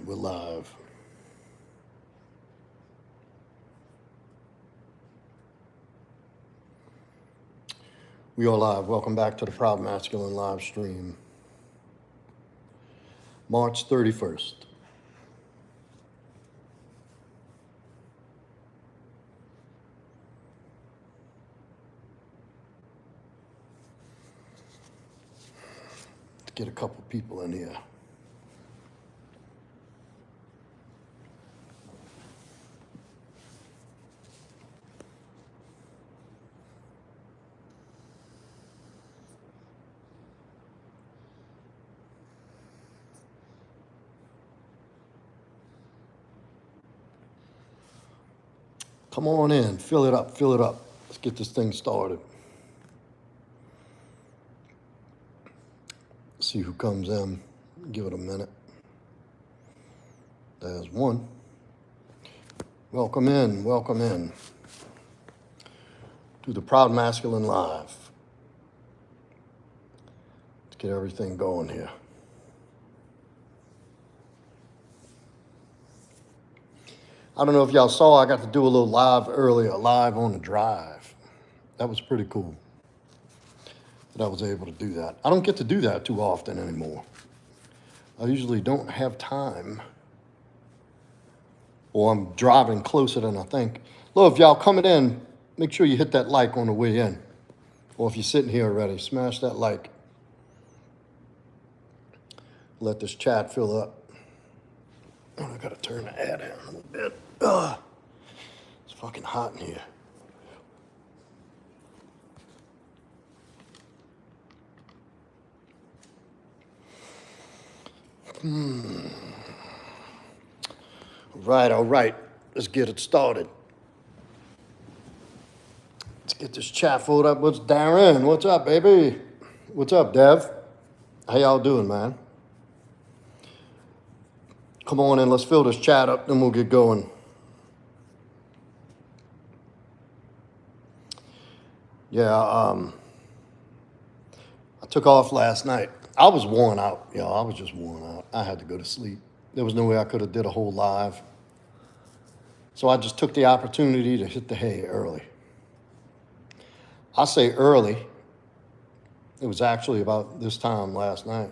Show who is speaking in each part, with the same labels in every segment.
Speaker 1: We're live. We are live. Welcome back to the Proud Masculine live stream. March 31st. Let's get a couple people in here. Come on in, fill it up, fill it up. Let's get this thing started. See who comes in. Give it a minute. There's one. Welcome in to the Proud Masculine Live. Let's get everything going here. I don't know if y'all saw, I got to do a little live earlier, live on the drive. That was pretty cool that I was able to do that. I don't get to do that too often anymore. I usually don't have time, or I'm driving closer than I think. Look, if y'all coming in, make sure you hit that like on the way in. Or if you're sitting here already, smash that like. Let this chat fill up. Oh, I gotta turn the ad down a little bit. It's fucking hot in here. All right. Let's get it started. Let's get this chat filled up. What's Darren? What's up, baby? What's up, Dev? How y'all doing, man? Come on in, let's fill this chat up, then we'll get going. Yeah, I took off last night. I was worn out, y'all. I was just worn out. I had to go to sleep. There was no way I could have did a whole live. So I just took the opportunity to hit the hay early. I say early. It was actually about this time last night.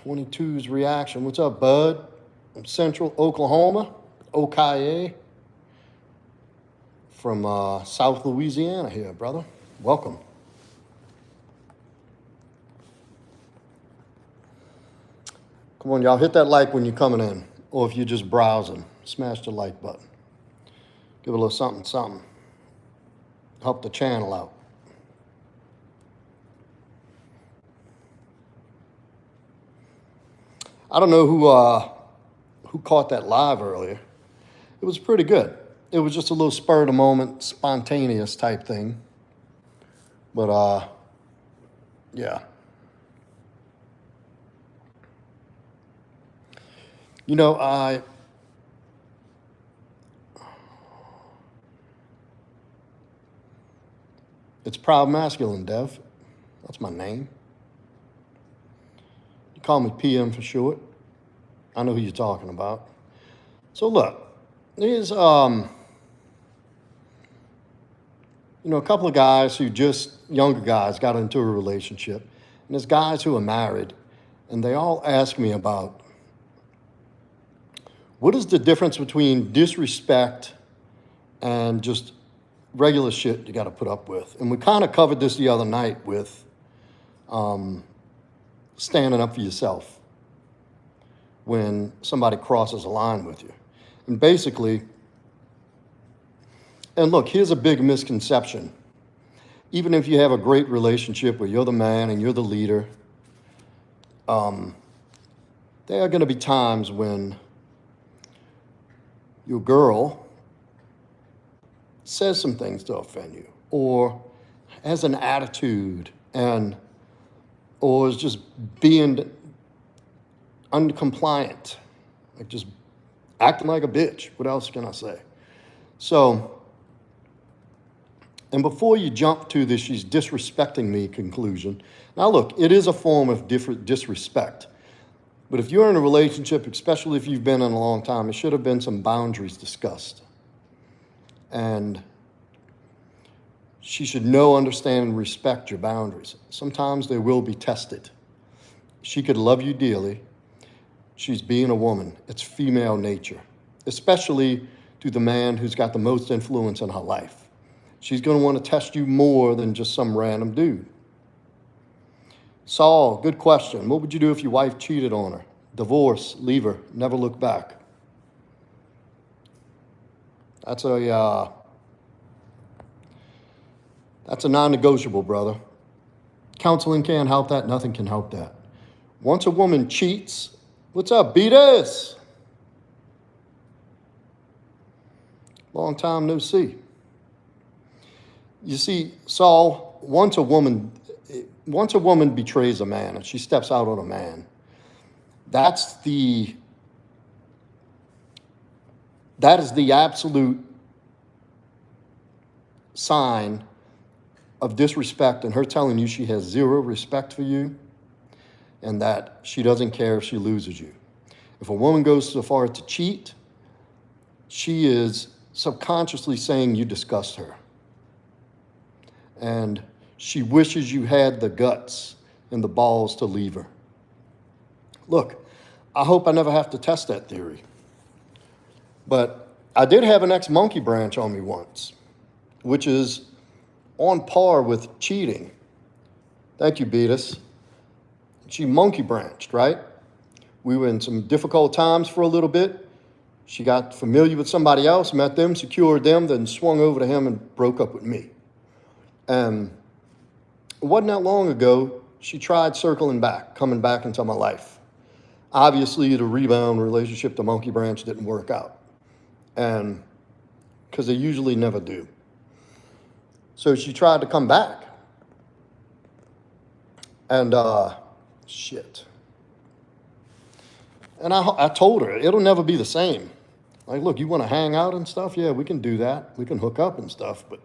Speaker 1: 22's reaction. What's up, bud? From Central Oklahoma, Okaye. From South Louisiana here, brother. Welcome. Come on, y'all. Hit that like when you're coming in. Or if you're just browsing, smash the like button. Give it a little something, something. Help the channel out. I don't know who caught that live earlier. It was pretty good. It was just a little spur of the moment, spontaneous type thing. But yeah. You know, it's Proud Masculine, Dev. That's my name. Call me PM for short. I know who you're talking about. So look, there's a couple of guys who younger guys got into a relationship. And there's guys who are married, and they all ask me about what is the difference between disrespect and just regular shit you got to put up with. And we kind of covered this the other night with standing up for yourself when somebody crosses a line with you. And basically, and look, here's a big misconception. Even if you have a great relationship where you're the man and you're the leader, there are going to be times when your girl says some things to offend you, or has an attitude, or is just being uncompliant, like just acting like a bitch. What else can I say? So, and before you jump to the she's disrespecting me conclusion, now look, it is a form of disrespect. But if you're in a relationship, especially if you've been in a long time, it should have been some boundaries discussed. And she should know, understand, and respect your boundaries. Sometimes they will be tested. She could love you dearly. She's being a woman. It's female nature, especially to the man who's got the most influence in her life. She's going to want to test you more than just some random dude. Saul, good question. What would you do if your wife cheated on her? Divorce, leave her, never look back. That's a non-negotiable, brother. Counseling can't help that. Nothing can help that. Once a woman cheats, what's up, Beatus? Long time no see. You see, Saul, once a woman betrays a man and she steps out on a man, that is the absolute sign of disrespect and her telling you she has zero respect for you and that she doesn't care if she loses you. If a woman goes so far to cheat, she is subconsciously saying you disgust her. And she wishes you had the guts and the balls to leave her. Look, I hope I never have to test that theory. But I did have an ex-monkey branch on me once, which is on par with cheating. Thank you, Beatus. She monkey branched, right? We were in some difficult times for a little bit. She got familiar with somebody else, met them, secured them, then swung over to him and broke up with me. And it wasn't that long ago, she tried circling back, coming back into my life. Obviously, the rebound relationship to monkey branch didn't work out. And because they usually never do. So she tried to come back. And, shit. And I told her, it'll never be the same. Like, look, you want to hang out and stuff? Yeah, we can do that. We can hook up and stuff, but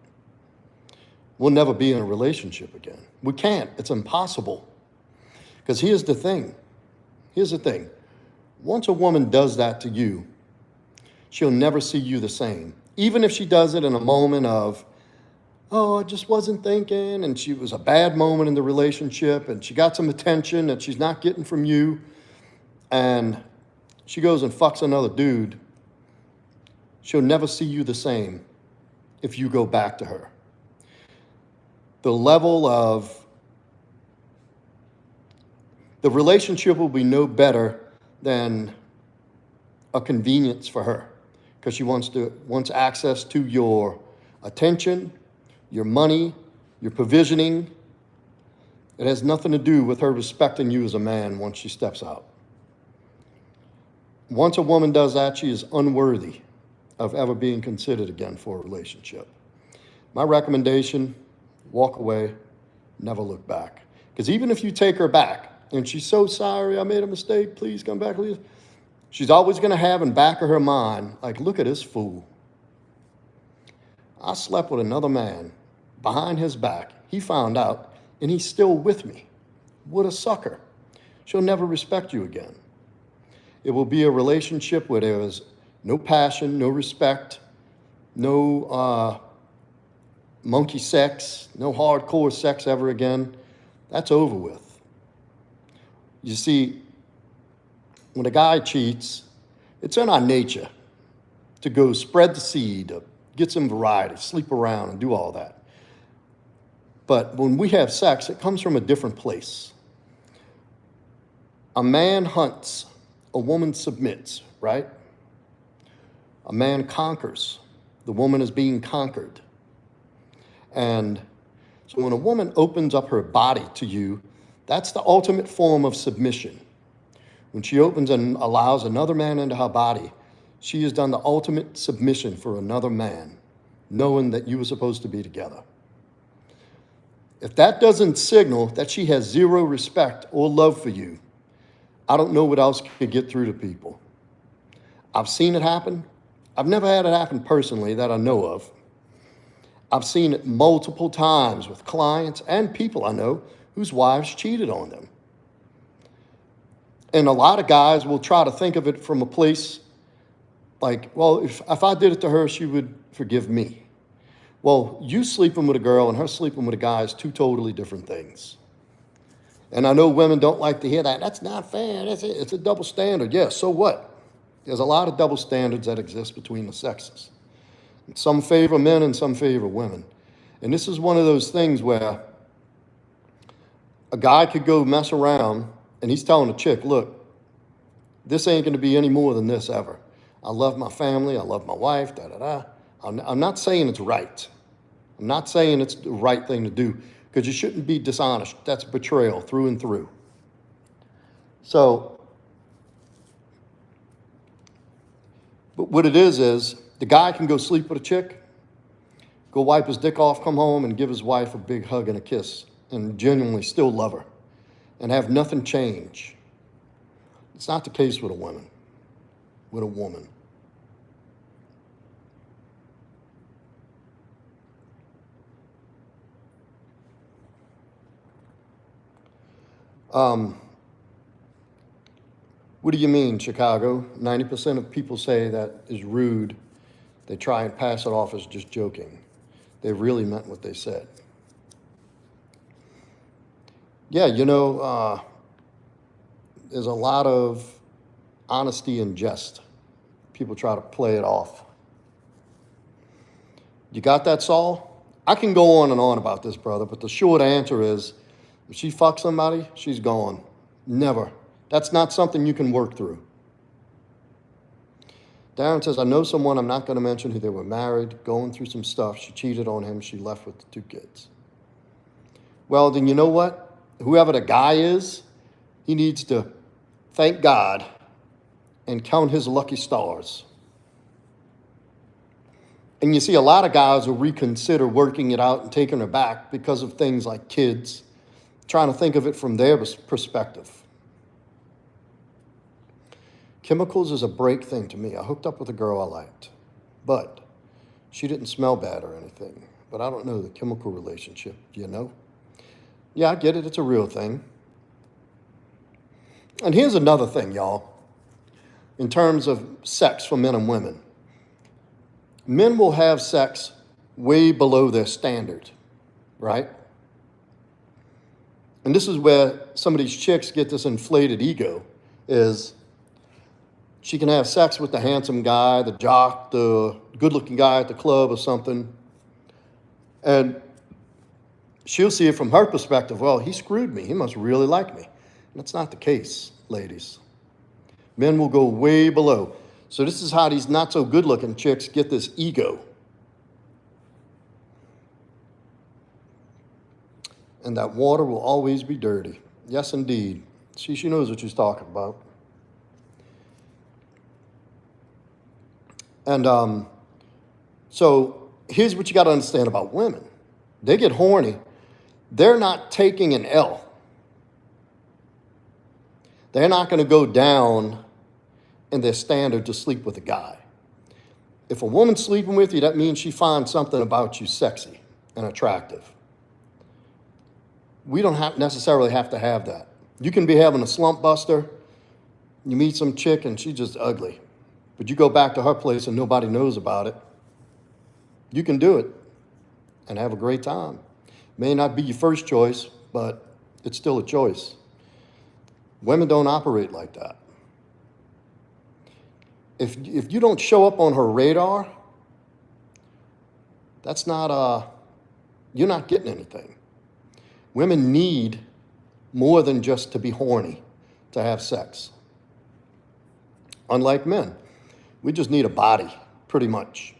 Speaker 1: we'll never be in a relationship again. We can't. It's impossible. Because here's the thing. Once a woman does that to you, she'll never see you the same. Even if she does it in a moment of, oh, I just wasn't thinking, and she was a bad moment in the relationship, and she got some attention that she's not getting from you, and she goes and fucks another dude, she'll never see you the same if you go back to her. The relationship will be no better than a convenience for her because she wants access to your attention, your money, your provisioning. It has nothing to do with her respecting you as a man once she steps out. Once a woman does that, she is unworthy of ever being considered again for a relationship. My recommendation, walk away, never look back. Because even if you take her back, and she's so sorry, I made a mistake, please come back, please. She's always going to have in the back of her mind, like, look at this fool. I slept with another man behind his back. He found out, and he's still with me. What a sucker. She'll never respect you again. It will be a relationship where there is no passion, no respect, no monkey sex, no hardcore sex ever again. That's over with. You see, when a guy cheats, it's in our nature to go spread the seed, get some variety, sleep around, and do all that. But when we have sex, it comes from a different place. A man hunts, a woman submits, right? A man conquers, the woman is being conquered. And so when a woman opens up her body to you, that's the ultimate form of submission. When she opens and allows another man into her body, she has done the ultimate submission for another man, knowing that you were supposed to be together. If that doesn't signal that she has zero respect or love for you, I don't know what else could get through to people. I've seen it happen. I've never had it happen personally that I know of. I've seen it multiple times with clients and people I know whose wives cheated on them. And a lot of guys will try to think of it from a place like, well, if I did it to her, she would forgive me. Well, you sleeping with a girl and her sleeping with a guy is two totally different things. And I know women don't like to hear that. That's not fair. It's a double standard. Yeah, so what? There's a lot of double standards that exist between the sexes. Some favor men and some favor women. And this is one of those things where a guy could go mess around and he's telling a chick, look, this ain't going to be any more than this ever. I love my family. I love my wife, da-da-da. I'm not saying it's right. I'm not saying it's the right thing to do, because you shouldn't be dishonest. That's betrayal through and through. So, but what it is the guy can go sleep with a chick, go wipe his dick off, come home, and give his wife a big hug and a kiss, and genuinely still love her, and have nothing change. It's not the case with a woman. With a woman. What do you mean, Chicago? 90% of people say that is rude. They try and pass it off as just joking. They really meant what they said. Yeah, there's a lot of honesty and jest. People try to play it off. You got that, Saul? I can go on and on about this, brother, but the short answer is, if she fucks somebody, she's gone. Never. That's not something you can work through. Darren says, I know someone, I'm not going to mention who, they were married, going through some stuff. She cheated on him. She left with the 2 kids. Well, then you know what? Whoever the guy is, he needs to thank God and count his lucky stars. And you see a lot of guys will reconsider working it out and taking her back because of things like kids, trying to think of it from their perspective. Chemicals is a break thing to me. I hooked up with a girl I liked, but she didn't smell bad or anything. But I don't know the chemical relationship, you know? Yeah, I get it. It's a real thing. And here's another thing, y'all, in terms of sex for men and women. Men will have sex way below their standard, right? And this is where some of these chicks get this inflated ego, is she can have sex with the handsome guy, the jock, the good-looking guy at the club or something, and she'll see it from her perspective. Well, he screwed me. He must really like me. And that's not the case, ladies. Men will go way below. So this is how these not-so-good-looking chicks get this ego. And that water will always be dirty. Yes, indeed. See, she knows what she's talking about. And so here's what you got to understand about women. They get horny. They're not taking an L. They're not going to go down in their standard to sleep with a guy. If a woman's sleeping with you, that means she finds something about you sexy and attractive. We don't necessarily have to have that. You can be having a slump buster. You meet some chick and she's just ugly. But you go back to her place and nobody knows about it. You can do it and have a great time. May not be your first choice, but it's still a choice. Women don't operate like that. If you don't show up on her radar, that's not, you're not getting anything. Women need more than just to be horny to have sex. Unlike men, we just need a body, pretty much.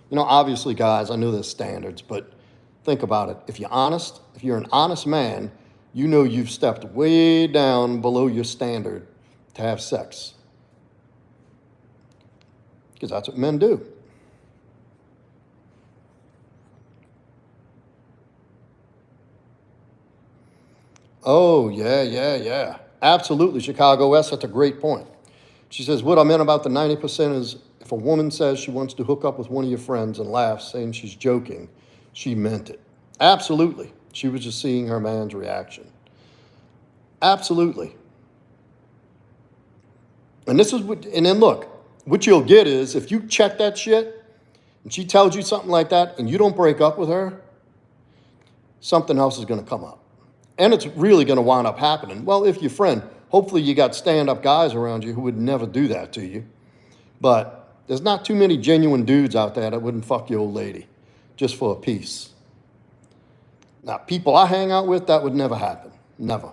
Speaker 1: You know, obviously, guys, I know there's standards, but think about it. If you're honest, if you're an honest man, you know you've stepped way down below your standard to have sex. Because that's what men do. Oh, yeah. Absolutely, Chicago West, that's a great point. She says, what I meant about the 90% is if a woman says she wants to hook up with one of your friends and laughs, saying she's joking, she meant it. Absolutely. She was just seeing her man's reaction. Absolutely. And this is what, and then look, what you'll get is if you check that shit and she tells you something like that and you don't break up with her, something else is going to come up. And it's really going to wind up happening. Well, if your friend, hopefully you got stand-up guys around you who would never do that to you. But there's not too many genuine dudes out there that wouldn't fuck your old lady just for a piece. Now, people I hang out with, that would never happen. Never.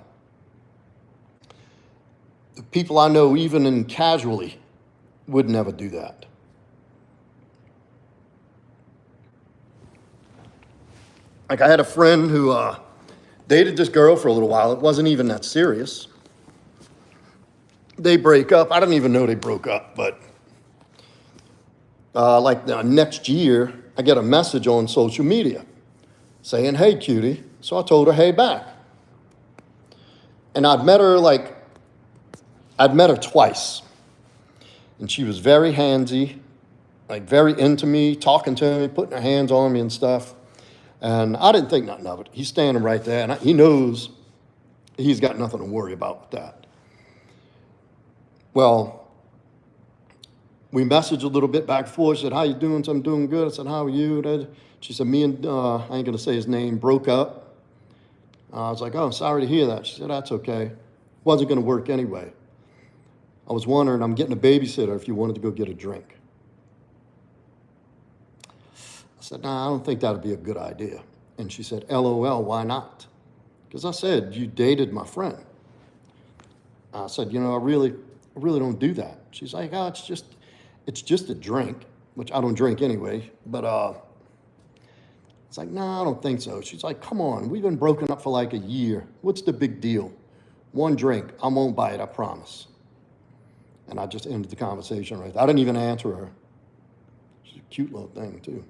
Speaker 1: The people I know, even in casually, would never do that. Like I had a friend who dated this girl for a little while. It wasn't even that serious. They break up. I didn't even know they broke up, but like the next year, I get a message on social media saying, "Hey, cutie." So I told her, "Hey, back." And I'd met her twice. And she was very handsy, like very into me, talking to me, putting her hands on me and stuff. And I didn't think nothing of it. He's standing right there, and he knows he's got nothing to worry about with that. Well, we messaged a little bit back and forth. She said, "How you doing?" So I'm doing good. I said, "How are you?" She said, "Me and, I ain't going to say his name, broke up." I was like, "Oh, sorry to hear that." She said, "That's okay. Wasn't going to work anyway. I was wondering, I'm getting a babysitter if you wanted to go get a drink." I said, "Nah, I don't think that'd be a good idea." And she said, "LOL, why not?" Because I said, "You dated my friend." I said, I really don't do that." She's like, "Oh, it's just a drink," which I don't drink anyway. But it's like, "No, I don't think so." She's like, "Come on, we've been broken up for like a year. What's the big deal? One drink, I won't buy it, I promise." And I just ended the conversation right there. I didn't even answer her. She's a cute little thing, too.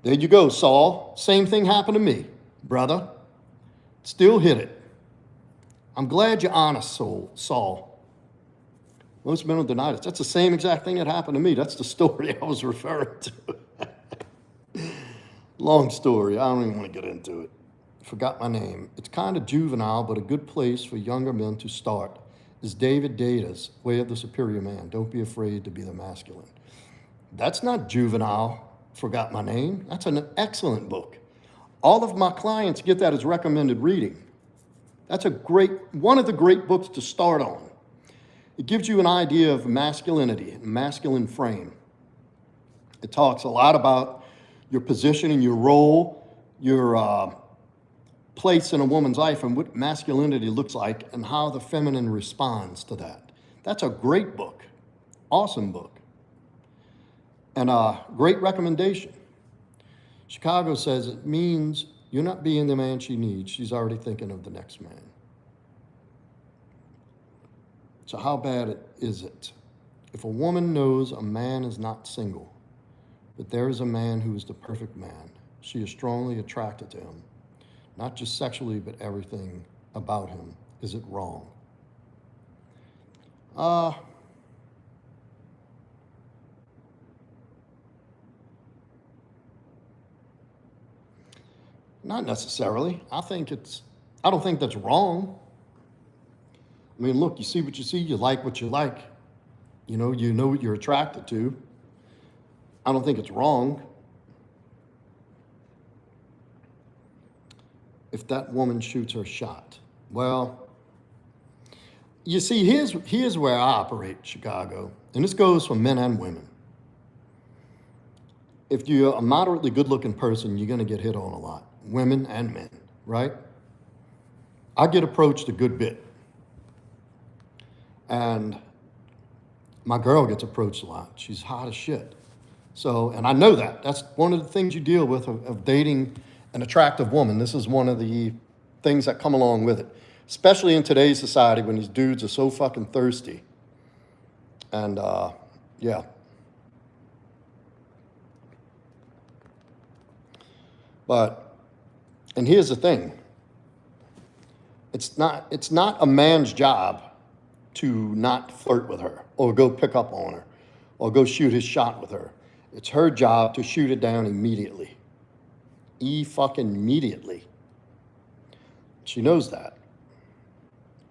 Speaker 1: There you go, Saul. Same thing happened to me, brother. Still hit it. I'm glad you're honest, Saul. Most men will deny this. That's the same exact thing that happened to me. That's the story I was referring to. Long story. I don't even want to get into it. Forgot my name. It's kind of juvenile, but a good place for younger men to start is David Data's Way of the Superior Man. Don't be afraid to be the masculine. That's not juvenile. Forgot my name. That's an excellent book. All of my clients get that as recommended reading. That's one of the great books to start on. It gives you an idea of masculinity, masculine frame. It talks a lot about your position and your role, your place in a woman's life and what masculinity looks like and how the feminine responds to that. That's a great book. Awesome book. And a great recommendation. Chicago says it means you're not being the man she needs. She's already thinking of the next man. So how bad is it? If a woman knows a man is not single, but there is a man who is the perfect man, she is strongly attracted to him. Not just sexually, but everything about him. Is it wrong? Not necessarily. I don't think that's wrong. I mean, look, you see what you see, you like what you like. You know what you're attracted to. I don't think it's wrong. If that woman shoots her shot. Well, you see, here's where I operate, Chicago, and this goes for men and women. If you're a moderately good-looking person, you're going to get hit on a lot, women and men, right? I get approached a good bit. And my girl gets approached a lot. She's hot as shit. So, and I know that. That's one of the things you deal with of dating an attractive woman. This is one of the things that come along with it, especially in today's society when these dudes are so fucking thirsty. And yeah. And here's the thing. It's not a man's job to not flirt with her or go pick up on her or go shoot his shot with her. It's her job to shoot it down immediately. Fucking immediately. She knows that.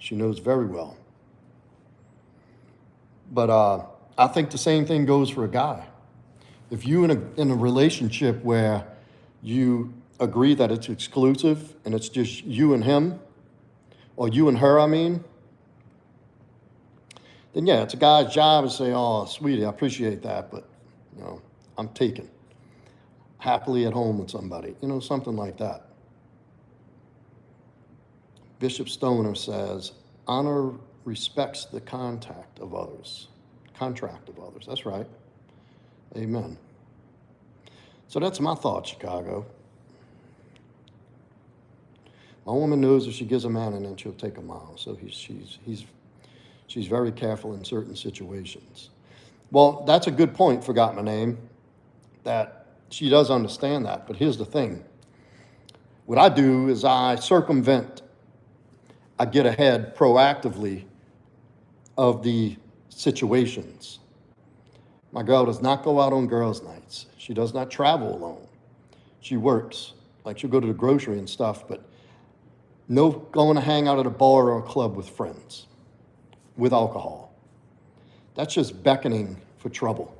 Speaker 1: She knows very well. But I think the same thing goes for a guy. If you in a relationship where you agree that it's exclusive and it's just you and him, or you and her, I mean, then yeah, it's a guy's job to say, oh, sweetie, I appreciate that, but, I'm taken. Happily at home with somebody, something like that. Bishop Stoner says, honor respects the contract of others. That's right. Amen. So that's my thought, Chicago. My woman knows if she gives a man an inch, she'll take a mile. So she's very careful in certain situations. Well, that's a good point, forgot my name, that she does understand that. But here's the thing. What I do is I circumvent. I get ahead proactively of the situations. My girl does not go out on girls' nights. She does not travel alone. She works. Like, she'll go to the grocery and stuff, but no going to hang out at a bar or a club with friends with alcohol. That's just beckoning for trouble.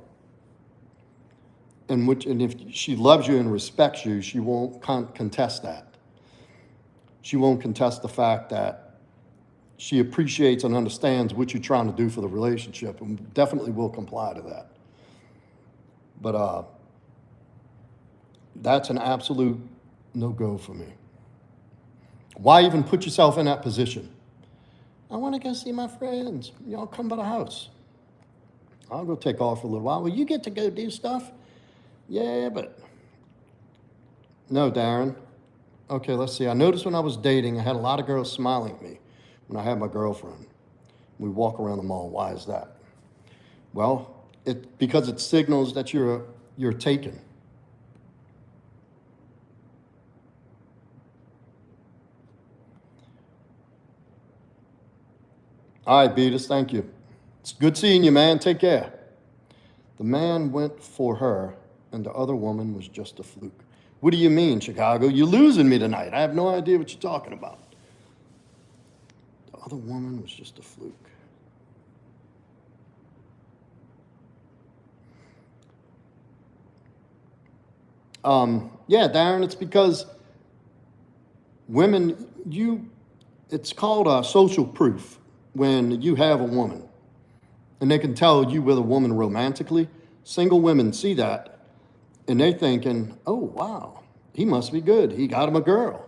Speaker 1: And if she loves you and respects you, she won't contest that. She won't contest the fact that she appreciates and understands what you're trying to do for the relationship, and definitely will comply to that. But that's an absolute no-go for me. Why even put yourself in that position? I want to go see my friends. Y'all come by the house. I'll go take off for a little while. Well, you get to go do stuff? Yeah, but... No, Darren. Okay, let's see. I noticed when I was dating, I had a lot of girls smiling at me when I had my girlfriend. We walk around the mall. Why is that? Well, because it signals that you're taken. All right, Beatus, thank you. It's good seeing you, man. Take care. The man went for her, and the other woman was just a fluke. What do you mean, Chicago? You're losing me tonight. I have no idea what you're talking about. The other woman was just a fluke. Yeah, Darren, it's because women, it's called social proof when you have a woman and they can tell you with a woman romantically. Single women see that and they're thinking, oh, wow, he must be good. He got him a girl.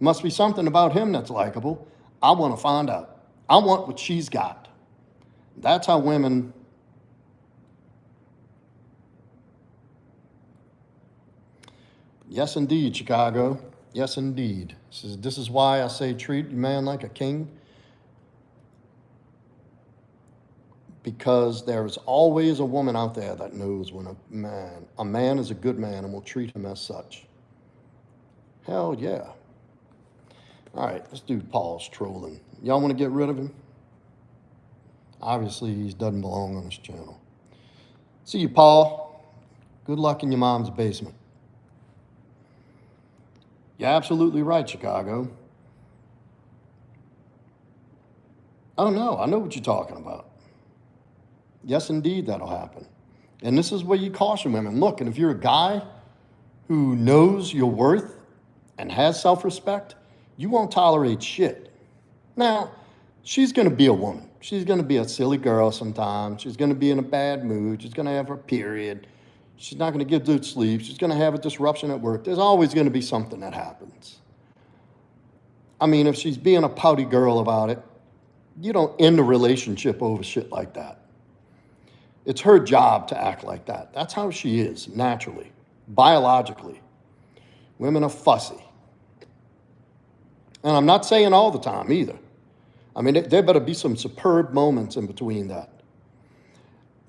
Speaker 1: Must be something about him that's likable. I want to find out. I want what she's got. That's how women... Yes, indeed, Chicago. Yes, indeed. This is why I say treat your man like a king. Because there is always a woman out there that knows when a man is a good man and will treat him as such. Hell yeah. All right, this dude Paul's trolling. Y'all want to get rid of him? Obviously, he doesn't belong on this channel. See you, Paul. Good luck in your mom's basement. You're absolutely right, Chicago. Oh, no, I know what you're talking about. Yes, indeed, that'll happen. And this is where you caution women. Look, and if you're a guy who knows your worth and has self-respect, you won't tolerate shit. Now, she's going to be a woman. She's going to be a silly girl sometimes. She's going to be in a bad mood. She's going to have her period. She's not going to get good sleep. She's going to have a disruption at work. There's always going to be something that happens. I mean, if she's being a pouty girl about it, you don't end a relationship over shit like that. It's her job to act like that. That's how she is, naturally, biologically. Women are fussy. And I'm not saying all the time either. I mean, there better be some superb moments in between that.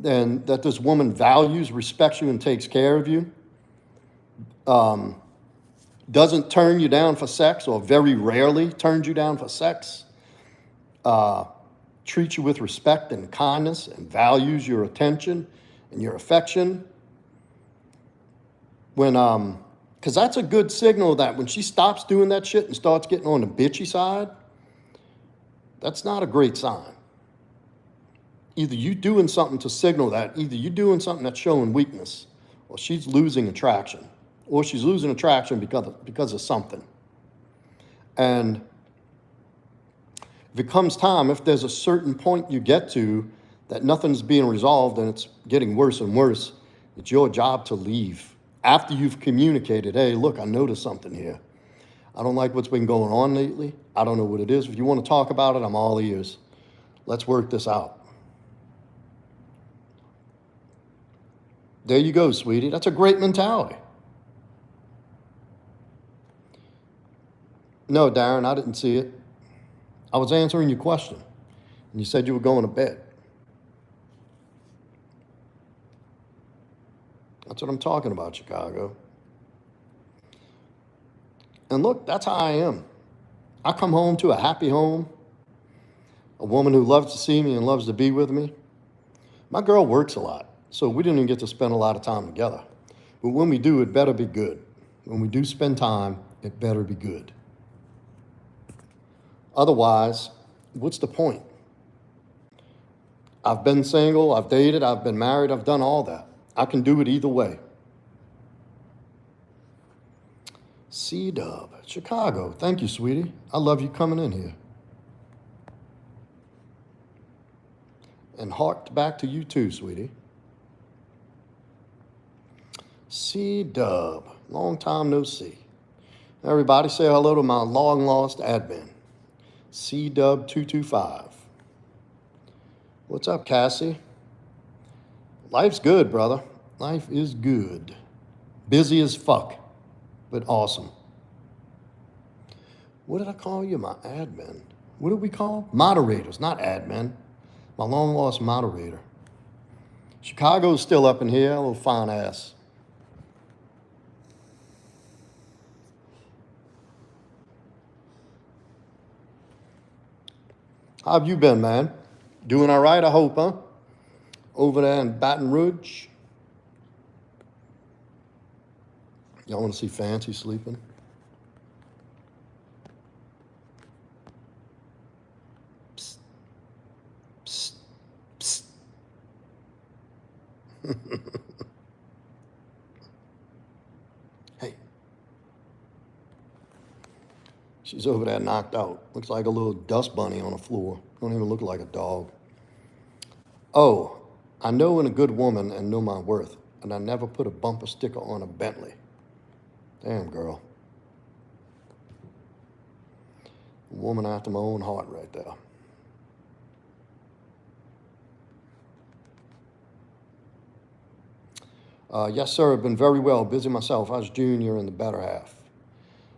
Speaker 1: And that this woman values, respects you, and takes care of you. Doesn't turn you down for sex, or very rarely turns you down for sex. Treats you with respect and kindness and values your attention and your affection. Because that's a good signal that when she stops doing that shit and starts getting on the bitchy side, That's not a great sign. Either you doing something to signal that, either you doing something that's showing weakness, or she's losing attraction, or she's losing attraction because of something. And if it comes time, if there's a certain point you get to that nothing's being resolved and it's getting worse and worse, it's your job to leave. After you've communicated, hey, look, I noticed something here. I don't like what's been going on lately. I don't know what it is. If you want to talk about it, I'm all ears. Let's work this out. There you go, sweetie. That's a great mentality. No, Darren, I didn't see it. I was answering your question, and you said you were going to bed. That's what I'm talking about, Chicago. And look, that's how I am. I come home to a happy home, a woman who loves to see me and loves to be with me. My girl works a lot, so we didn't even get to spend a lot of time together. But when we do, it better be good. When we do spend time, it better be good. Otherwise, what's the point? I've been single, I've dated, I've been married, I've done all that. I can do it either way. C-Dub, Chicago. Thank you, sweetie. I love you coming in here. And heart back to you too, sweetie. C-Dub, long time no see. Everybody say hello to my long-lost admin, C-Dub225. What's up, Cassie? Life's good, brother. Life is good. Busy as fuck, but awesome. What did I call you? My admin. What did we call? Moderators, not admin. My long-lost moderator. Chicago's still up in here, a little fine ass. How have you been, man? Doing all right, I hope, huh? Over there in Baton Rouge. Y'all want to see Fancy sleeping? Psst. Psst. Psst. Hey. She's over there knocked out. Looks like a little dust bunny on the floor. Don't even look like a dog. Oh, I know when a good woman and know my worth, and I never put a bumper sticker on a Bentley. Damn, girl. A woman after my own heart right there. Yes, sir, I've been very well. Busy myself. I was Junior in the better half.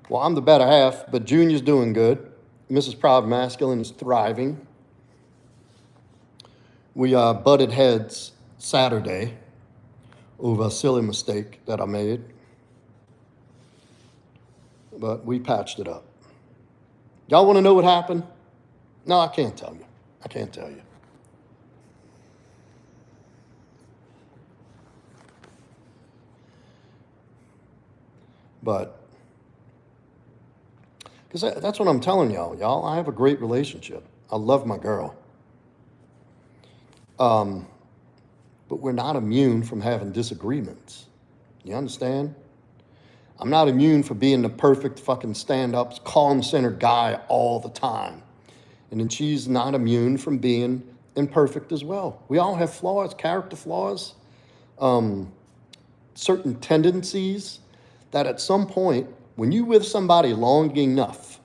Speaker 1: Well, I'm the better half, but Junior's doing good. Mrs. Proudmasculine is thriving. We butted heads Saturday over a silly mistake that I made, but we patched it up. Y'all want to know what happened? No, I can't tell you. I can't tell you. But, because that's what I'm telling y'all. I have a great relationship. I love my girl. But we're not immune from having disagreements. You understand? I'm not immune for being the perfect fucking stand-up, calm-centered guy all the time. And then she's not immune from being imperfect as well. We all have flaws, character flaws, certain tendencies that at some point, when you're with somebody long enough,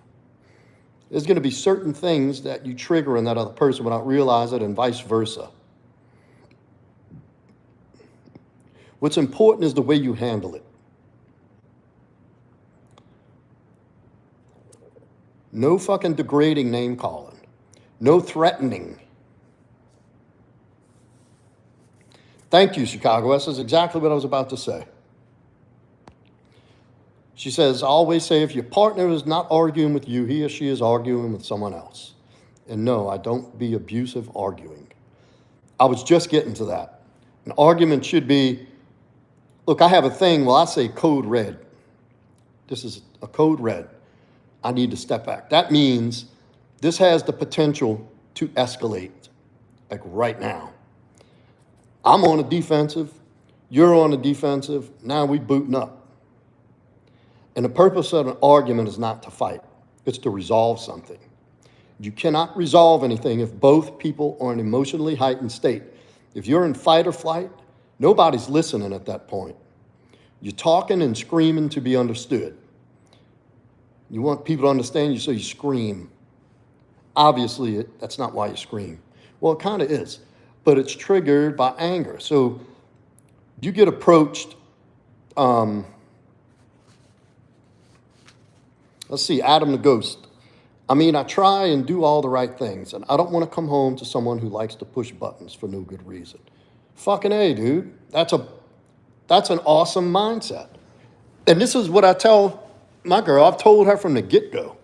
Speaker 1: there's going to be certain things that you trigger in that other person without realizing it, and vice versa. What's important is the way you handle it. No fucking degrading name calling. No threatening. Thank you, Chicago. This is exactly what I was about to say. She says, I always say if your partner is not arguing with you, he or she is arguing with someone else. And no, I don't be abusive arguing. I was just getting to that. An argument should be, look, I have a thing, well, I say code red. This is a code red. I need to step back. That means This has the potential to escalate, like right now. I'm on the defensive, you're on the defensive, now we booting up. And the purpose of an argument is not to fight, it's to resolve something. You cannot resolve anything if both people are in an emotionally heightened state. If you're in fight or flight, nobody's listening at that point. You're talking and screaming to be understood. You want people to understand you, so you scream. Obviously, that's not why you scream. Well, it kind of is, but it's triggered by anger. So you get approached, let's see, Adam the Ghost. I mean, I try and do all the right things, and I don't want to come home to someone who likes to push buttons for no good reason. Fucking A, dude. That's an awesome mindset. And this is what I tell my girl. I've told her from the get-go.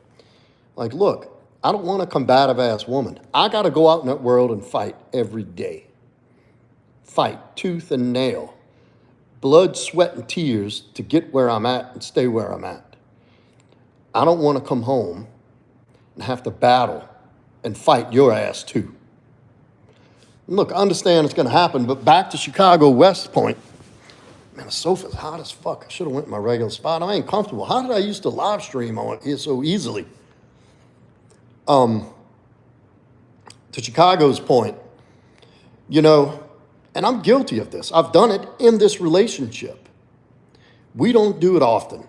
Speaker 1: Like, look, I don't want a combative-ass woman. I got to go out in that world and fight every day. Fight tooth and nail. Blood, sweat, and tears to get where I'm at and stay where I'm at. I don't want to come home and have to battle and fight your ass too. Look, I understand it's going to happen, but back to Chicago West Point. Man, the sofa's hot as fuck. I should have went in my regular spot. I ain't comfortable. How did I used to live stream on here so easily? To Chicago's point, you know, and I'm guilty of this. I've done it in this relationship. We don't do it often.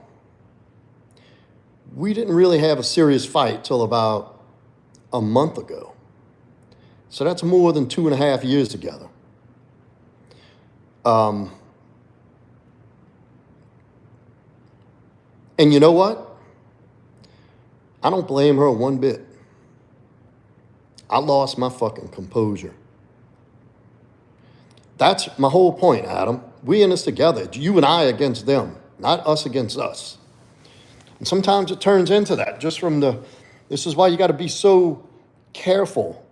Speaker 1: We didn't really have a serious fight till about a month ago. So that's more than 2.5 years together. And you know what? I don't blame her one bit. I lost my fucking composure. That's my whole point, Adam. We in this together. You and I against them, not us against us. And sometimes it turns into that just from this is why you got to be so careful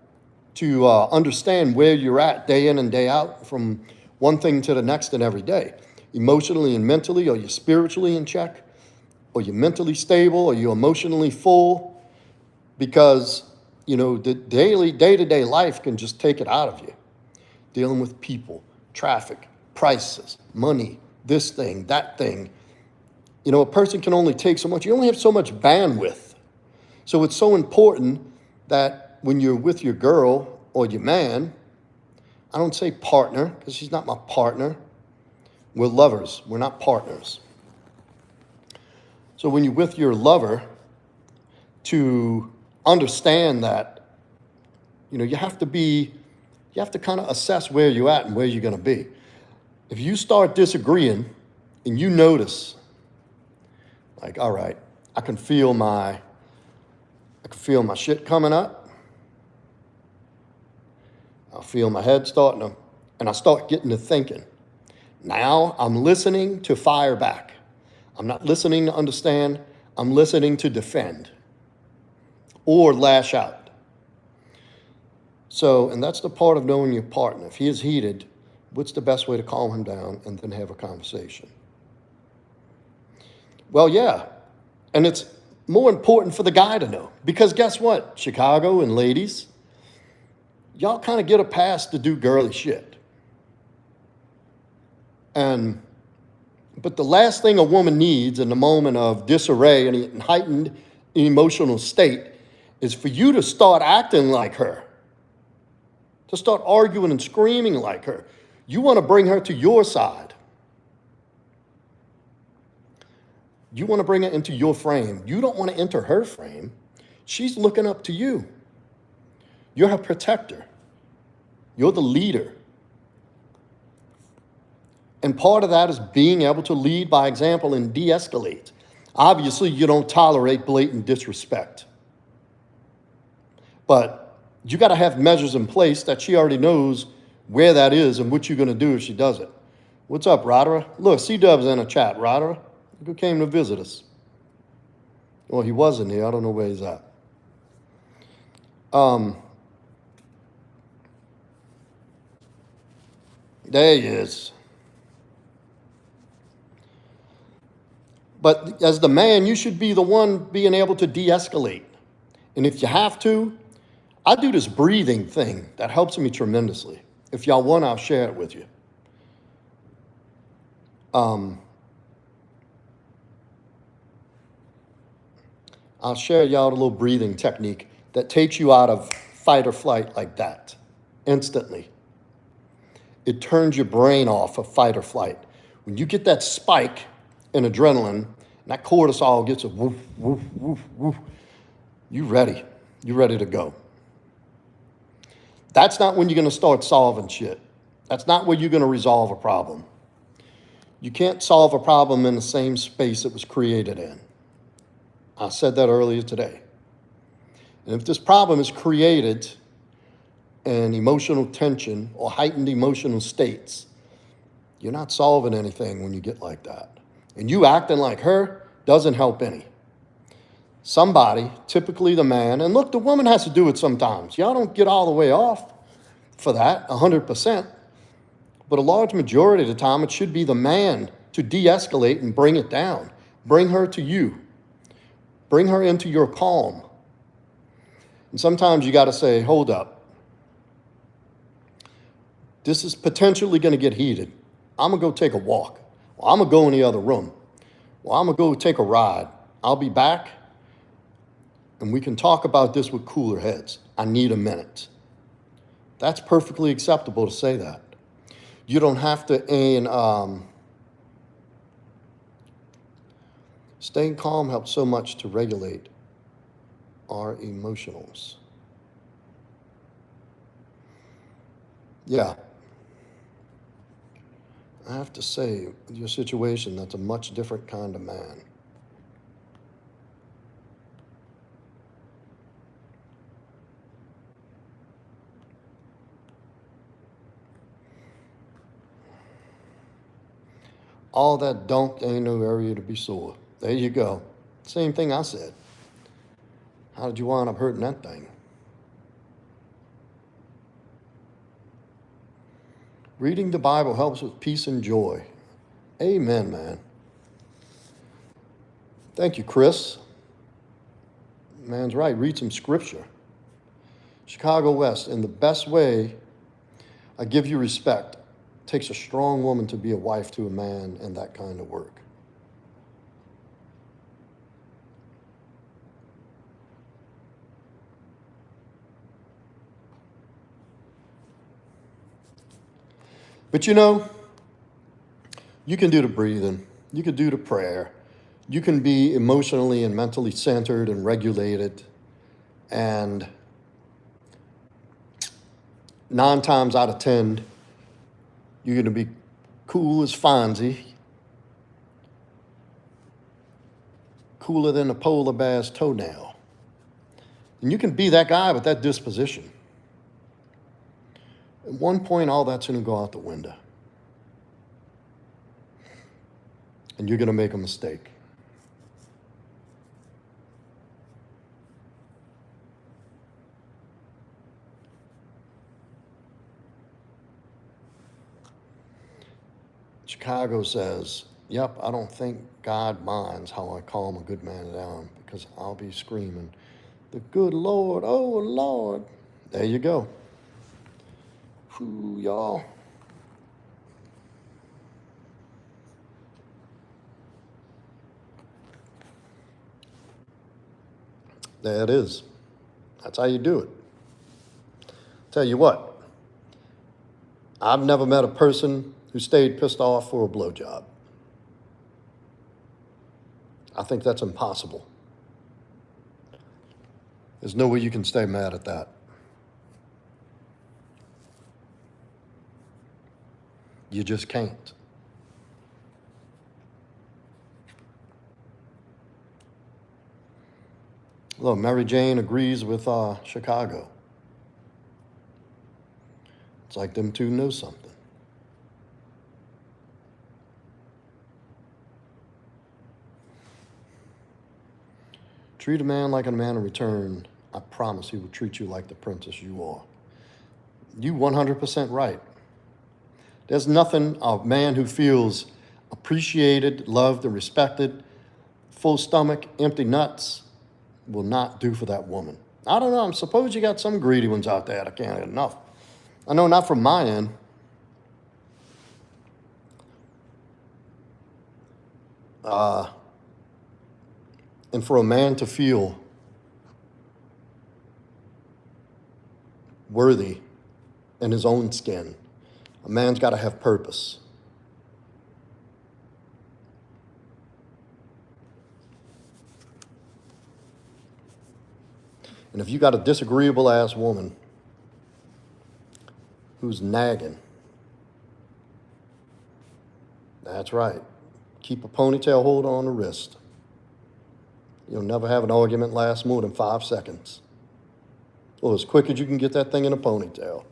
Speaker 1: to understand where you're at day in and day out from one thing to the next and every day. Emotionally and mentally, are you spiritually in check? Are you mentally stable? Are you emotionally full? Because, you know, the day-to-day life can just take it out of you. Dealing with people, traffic, prices, money, this thing, that thing. You know, a person can only take so much. You only have so much bandwidth. So it's so important that when you're with your girl or your man, I don't say partner because she's not my partner. We're lovers. We're not partners. So when you're with your lover, to understand that, you know, you have to kind of assess where you're at and where you're going to be. If you start disagreeing and you notice, like, all right, I can feel my shit coming up. I feel my head starting to, and I start getting to thinking. Now I'm listening to fire back. I'm not listening to understand. I'm listening to defend or lash out. So, and that's the part of knowing your partner. If he is heated, what's the best way to calm him down and then have a conversation? Well, yeah, and it's more important for the guy to know. Because guess what, Chicago and ladies, y'all kind of get a pass to do girly shit. But the last thing a woman needs in the moment of disarray and heightened emotional state is for you to start acting like her, to start arguing and screaming like her. You want to bring her to your side. You want to bring her into your frame. You don't want to enter her frame. She's looking up to you. You're her protector. You're the leader. And part of that is being able to lead by example and de-escalate. Obviously, you don't tolerate blatant disrespect. But you got to have measures in place that she already knows where that is and what you're going to do if she does it. What's up, Rodera? Look, C-Dub's in a chat. Rodera, who came to visit us? Well, he wasn't here. I don't know where he's at. There he is. But as the man, you should be the one being able to de-escalate And if you have to, I do this breathing thing that helps me tremendously. If y'all want, I'll share it with you. I'll share y'all a little breathing technique that takes you out of fight or flight like that instantly. It turns your brain off of fight or flight. When you get that spike in adrenaline, and that cortisol gets a woof, woof, woof, woof, you ready. You're ready to go. That's not when you're going to start solving shit. That's not where you're going to resolve a problem. You can't solve a problem in the same space it was created in. I said that earlier today. And if this problem is created in emotional tension or heightened emotional states, you're not solving anything when you get like that. And you acting like her doesn't help any. Somebody, typically the man, and look, the woman has to do it sometimes. Y'all don't get all the way off for that, 100%. But a large majority of the time, it should be the man to de-escalate and bring it down. Bring her to you. Bring her into your calm. And sometimes you got to say, hold up. This is potentially going to get heated. I'm going to go take a walk. Well, I'm going to go in the other room. Well, I'm going to go take a ride. I'll be back, and we can talk about this with cooler heads. I need a minute. That's perfectly acceptable to say that. You don't have to, staying calm helps so much to regulate our emotionals. Yeah. I have to say, with your situation, that's a much different kind of man. All that don't ain't no area to be sore. There you go. Same thing I said. How did you wind up hurting that thing? Reading the Bible helps with peace and joy. Amen, man. Thank you, Chris. Man's right. Read some scripture. Chicago West, in the best way, I give you respect. It takes a strong woman to be a wife to a man in that kind of work. But you know, you can do the breathing. You can do the prayer. You can be emotionally and mentally centered and regulated. And 9 times out of 10, you're going to be cool as Fonzie. Cooler than a polar bear's toenail. And you can be that guy with that disposition. At one point, all that's going to go out the window. And you're going to make a mistake. Chicago says, yep, I don't think God minds how I calm a good man down because I'll be screaming, the good Lord, oh Lord. There you go. Whew, y'all. There it is. That's how you do it. Tell you what, I've never met a person who stayed pissed off for a blowjob. I think that's impossible. There's no way you can stay mad at that. You just can't. Look, Mary Jane agrees with Chicago. It's like them two know something. Treat a man like a man in return. I promise he will treat you like the princess you are. You 100% right. There's nothing a man who feels appreciated, loved, and respected, full stomach, empty nuts, will not do for that woman. I don't know. I suppose you got some greedy ones out there that can't get enough. I know not from my end. And for a man to feel worthy in his own skin, a man's got to have purpose. And if you got a disagreeable ass woman who's nagging, that's right. Keep a ponytail hold on the wrist. You'll never have an argument last more than 5 seconds. Or as quick as you can get that thing in a ponytail.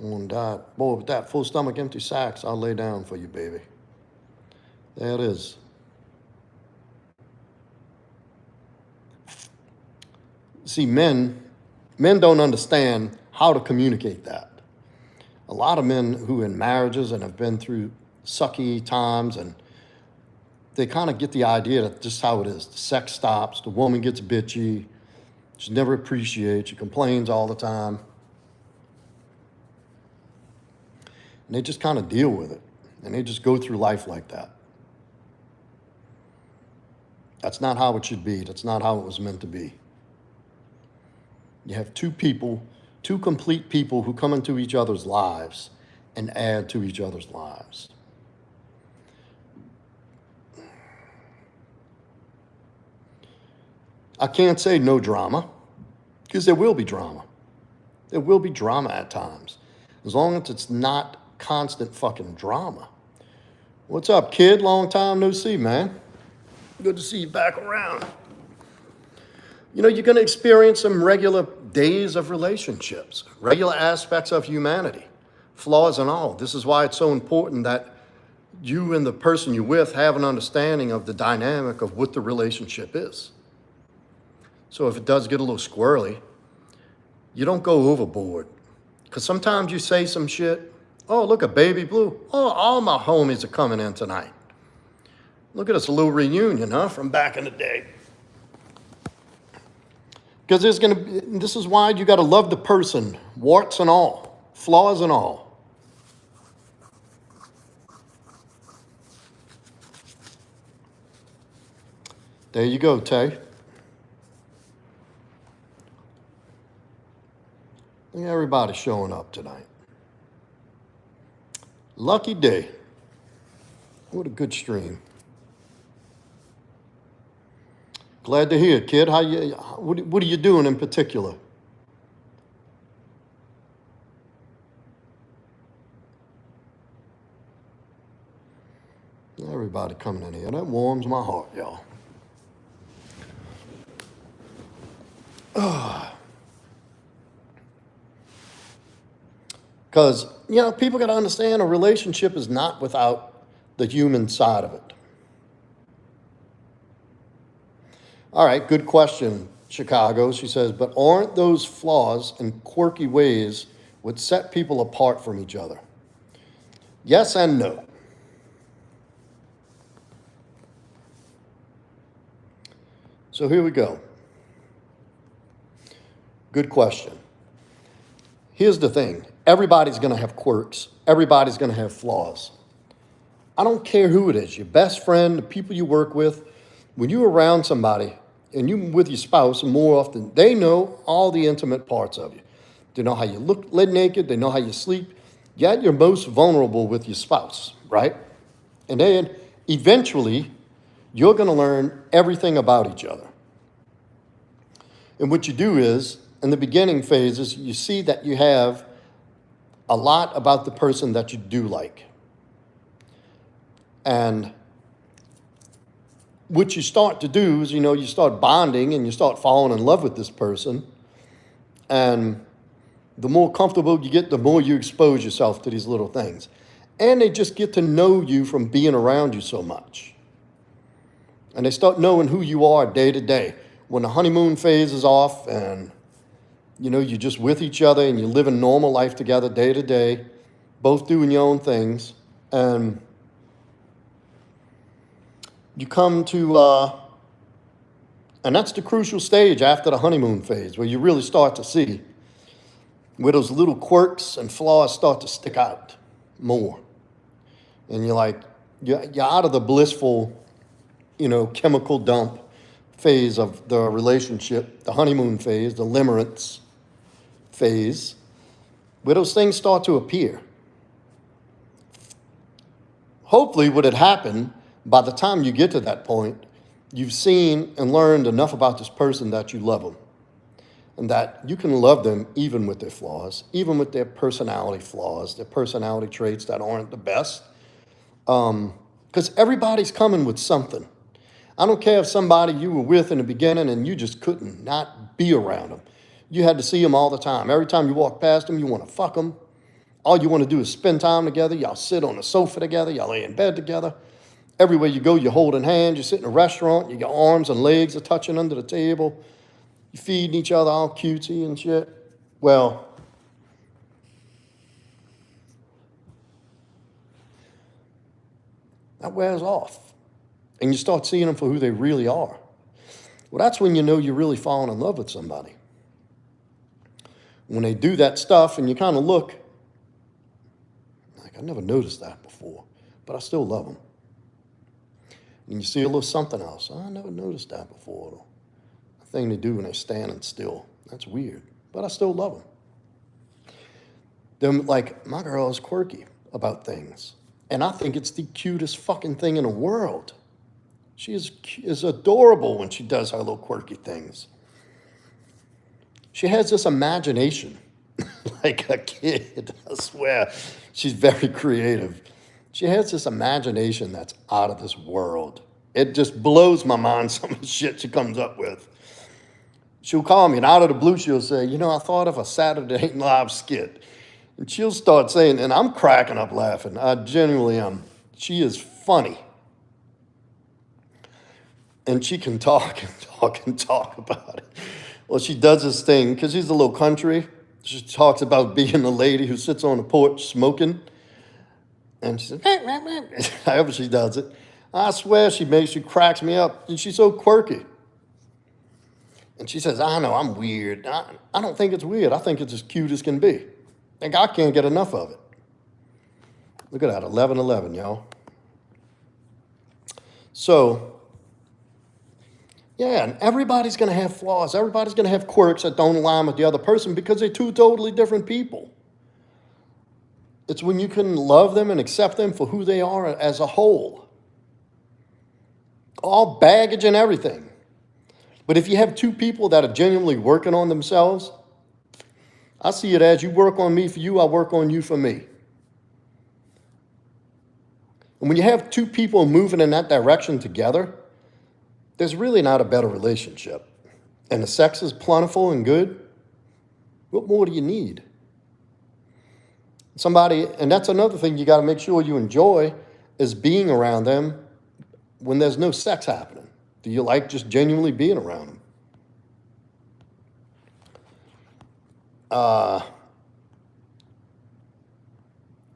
Speaker 1: On that, boy, with that full stomach, empty sacks, I'll lay down for you, baby. There it is. See, men don't understand how to communicate that. A lot of men who are in marriages and have been through sucky times, and they kind of get the idea that just how it is. The sex stops, the woman gets bitchy, she never appreciates, she complains all the time. And they just kind of deal with it. And they just go through life like that. That's not how it should be. That's not how it was meant to be. You have two people, two complete people who come into each other's lives and add to each other's lives. I can't say no drama, because there will be drama. There will be drama at times, as long as it's not constant fucking drama. What's up, kid? Long time no see, man. Good to see you back around. You know, you're going to experience some regular days of relationships, regular aspects of humanity, flaws and all. This is why it's so important that you and the person you're with have an understanding of the dynamic of what the relationship is. So if it does get a little squirrely, you don't go overboard. Because sometimes you say some shit. Oh, look at Baby Blue. Oh, all my homies are coming in tonight. Look at us, a little reunion, huh, from back in the day. Because this is why you got to love the person, warts and all, flaws and all. There you go, Tay. Look at everybody showing up tonight. Lucky day. What a good stream. Glad to hear it, kid. What are you doing in particular? Everybody coming in here. That warms my heart, y'all. Because, you know, people got to understand a relationship is not without the human side of it. All right, good question, Chicago. She says, but aren't those flaws and quirky ways what set people apart from each other? Yes and no. So here we go. Good question. Here's the thing. Everybody's going to have quirks. Everybody's going to have flaws. I don't care who it is, your best friend, the people you work with. When you're around somebody and you're with your spouse, more often, they know all the intimate parts of you. They know how you look leg naked. They know how you sleep. Yet you're most vulnerable with your spouse, right? And then eventually, you're going to learn everything about each other. And what you do is, in the beginning phases, you see that you have a lot about the person that you do like. And what you start to do is, you start bonding and you start falling in love with this person. And the more comfortable you get, the more you expose yourself to these little things. And they just get to know you from being around you so much. And they start knowing who you are day to day. When the honeymoon phase is off and You know, you're just with each other and you're living normal life together day to day, both doing your own things. And you come to, and that's the crucial stage after the honeymoon phase, where you really start to see where those little quirks and flaws start to stick out more. And you're like, you're out of the blissful, chemical dump phase of the relationship, the honeymoon phase, the limerence phase, where those things start to appear. Hopefully, what had happened, by the time you get to that point, you've seen and learned enough about this person that you love them. And that you can love them even with their flaws, even with their personality flaws, their personality traits that aren't the best. Because everybody's coming with something. I don't care if somebody you were with in the beginning and you just couldn't not be around them. You had to see them all the time. Every time you walk past them, you want to fuck them. All you want to do is spend time together. Y'all sit on the sofa together. Y'all lay in bed together. Everywhere you go, you're holding hands. You sit in a restaurant. Your arms and legs are touching under the table. You're feeding each other all cutesy and shit. Well, that wears off. And you start seeing them for who they really are. Well, that's when you know you're really falling in love with somebody. When they do that stuff and you kind of look, like, I never noticed that before, but I still love them. And you see a little something else. I never noticed that before. The thing they do when they're standing still. That's weird, but I still love them. Then, like, my girl is quirky about things. And I think it's the cutest fucking thing in the world. She is adorable when she does her little quirky things. She has this imagination, like a kid, I swear. She's very creative. She has this imagination that's out of this world. It just blows my mind, some of the shit she comes up with. She'll call me, and out of the blue, she'll say, I thought of a Saturday Night Live skit. And she'll start saying, and I'm cracking up laughing. I genuinely am. She is funny. And she can talk and talk and talk about it. Well, she does this thing, because she's a little country. She talks about being a lady who sits on the porch smoking. And she says, however she does it. I swear she cracks me up. And she's so quirky. And she says, I know, I'm weird. I don't think it's weird. I think it's as cute as can be. Like, I can't get enough of it. Look at that, 11-11, y'all. So, yeah, and everybody's going to have flaws. Everybody's going to have quirks that don't align with the other person because they're two totally different people. It's when you can love them and accept them for who they are as a whole. All baggage and everything. But if you have two people that are genuinely working on themselves, I see it as you work on me for you, I work on you for me. And when you have two people moving in that direction together, there's really not a better relationship. And the sex is plentiful and good. What more do you need? Somebody, and that's another thing you got to make sure you enjoy, is being around them when there's no sex happening. Do you like just genuinely being around them?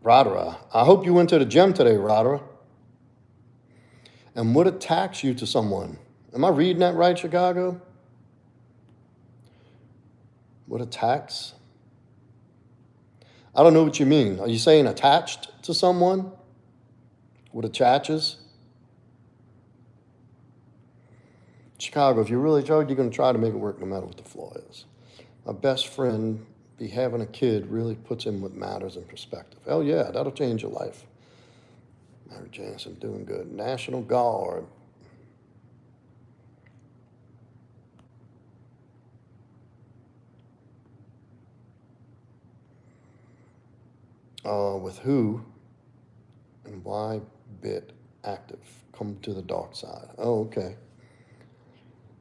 Speaker 1: Radara, I hope you went to the gym today, Radara. And what attacks you to someone? Am I reading that right, Chicago? What attacks? I don't know what you mean. Are you saying attached to someone? What attaches? Chicago, if you really tried, you're going to try to make it work no matter what the flaw is. My best friend be having a kid really puts him what matters in perspective. Hell yeah, that'll change your life. Mary Jansen, doing good. National Guard. With who and why bit active? Come to the dark side. Oh, okay.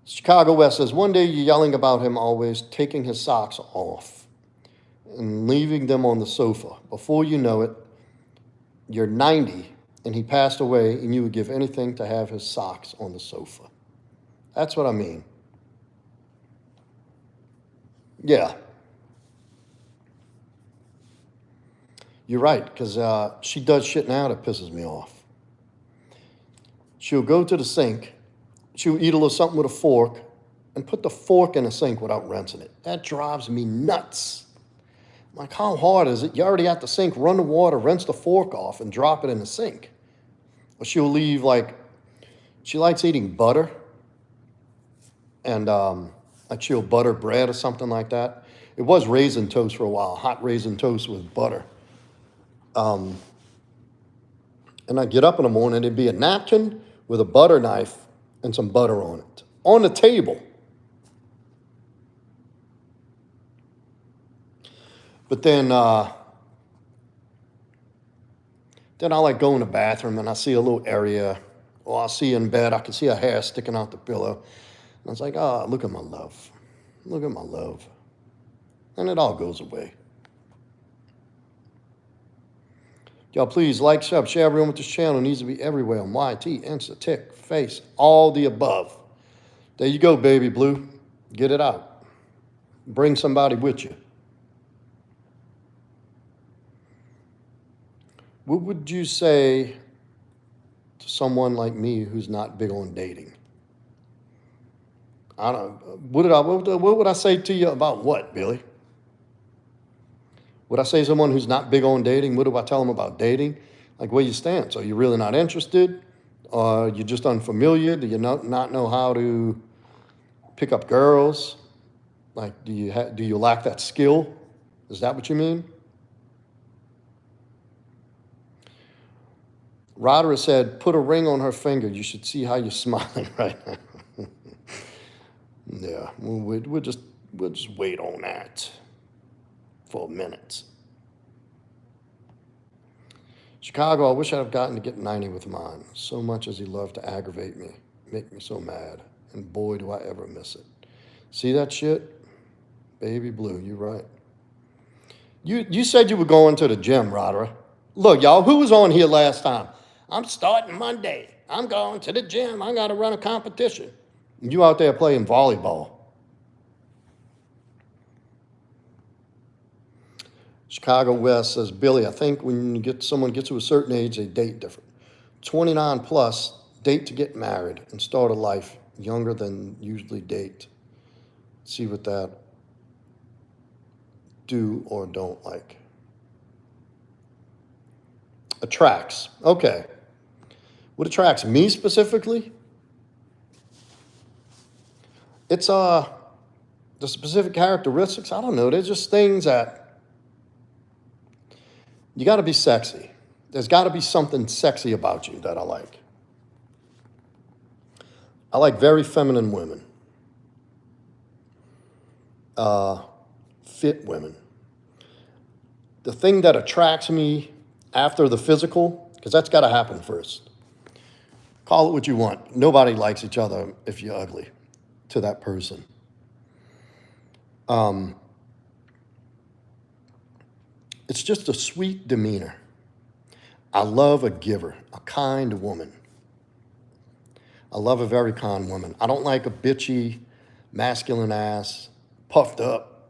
Speaker 1: Chicago West says, one day you're yelling about him always taking his socks off and leaving them on the sofa. Before you know it, you're 90 and he passed away and you would give anything to have his socks on the sofa. That's what I mean. Yeah, You're right, because she does shit now that pisses me off. She'll go to the sink, she'll eat a little something with a fork, and put the fork in the sink without rinsing it. That drives me nuts. I'm like, how hard is it? You already at the sink, run the water, rinse the fork off, and drop it in the sink. Or she'll leave, like, she likes eating butter, and like she'll butter bread or something like that. It was raisin toast for a while, hot raisin toast with butter. And I get up in the morning, it'd be a napkin with a butter knife and some butter on it, on the table. But then I like go in the bathroom and I see a little area, or I see in bed, I can see a hair sticking out the pillow. And I was like, oh, look at my love. Look at my love. And it all goes away. Y'all please like, sub, share everyone with this channel. It needs to be everywhere on YT, Insta, Tick, Face, all the above. There you go, baby blue. Get it out. Bring somebody with you. What would you say to someone like me who's not big on dating? I don't. What would I say to you about what, Billy? Would I say someone who's not big on dating? What do I tell them about dating? Like, where you stand? So you're really not interested, or you're just unfamiliar? Do you not know how to pick up girls? Like, do you lack that skill? Is that what you mean? Roderick said, put a ring on her finger. You should see how you're smiling right now. Yeah, we'll just wait on that for a minute. Chicago, I wish I'd have gotten to get 90 with mine. So much as he loved to aggravate me, make me so mad. And boy, do I ever miss it. See that shit? Baby blue, you're right. You said you were going to the gym, Roderick. Look, y'all, who was on here last time? I'm starting Monday. I'm going to the gym. I got to run a competition. You out there playing volleyball. Chicago West says, Billy, I think when someone gets to a certain age, they date different. 29 plus, date to get married and start a life. Younger than usually date. See what that do or don't like. Attracts. Okay. What attracts me specifically? It's the specific characteristics. I don't know. They're just things that you got to be sexy. There's got to be something sexy about you that I like. I like very feminine women. Fit women. The thing that attracts me after the physical, because that's got to happen first. Call it what you want. Nobody likes each other if you're ugly to that person. It's just a sweet demeanor. I love a giver, a kind woman. I love a very kind woman. I don't like a bitchy, masculine ass, puffed up,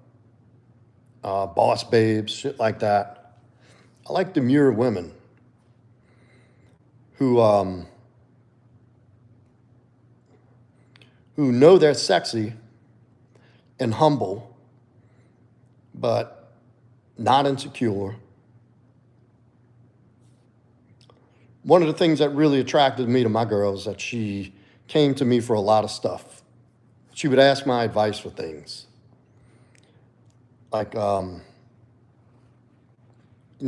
Speaker 1: boss babes, shit like that. I like demure women who know they're sexy and humble, but not insecure. One of the things that really attracted me to my girl is that she came to me for a lot of stuff. She would ask my advice for things. Like,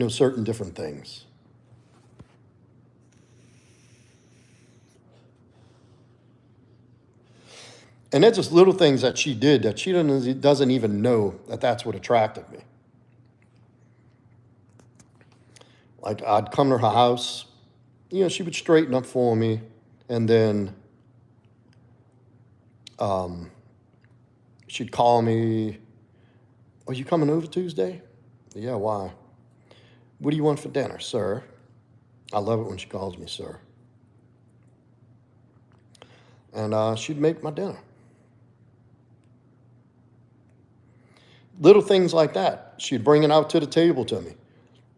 Speaker 1: certain different things. And they're just little things that she did that she doesn't even know that that's what attracted me. Like, I'd come to her house, she would straighten up for me, and then she'd call me, are you coming over Tuesday? Yeah, why? What do you want for dinner, sir? I love it when she calls me sir. And she'd make my dinner. Little things like that. She'd bring it out to the table to me.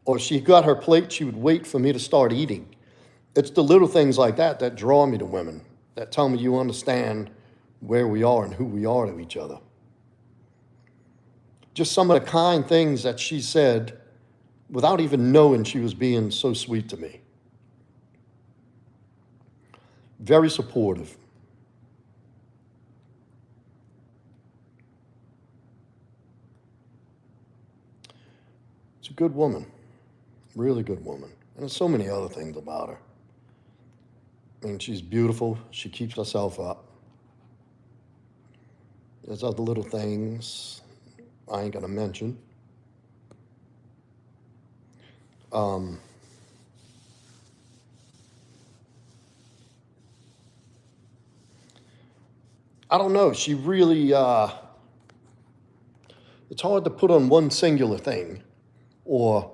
Speaker 1: Or she got her plate, she would wait for me to start eating. It's the little things like that that draw me to women, that tell me you understand where we are and who we are to each other. Just some of the kind things that she said without even knowing she was being so sweet to me. Very supportive. It's a good woman, really good woman. And there's so many other things about her. I mean, she's beautiful. She keeps herself up. There's other little things I ain't gonna mention. I don't know. She really, it's hard to put on one singular thing. Or,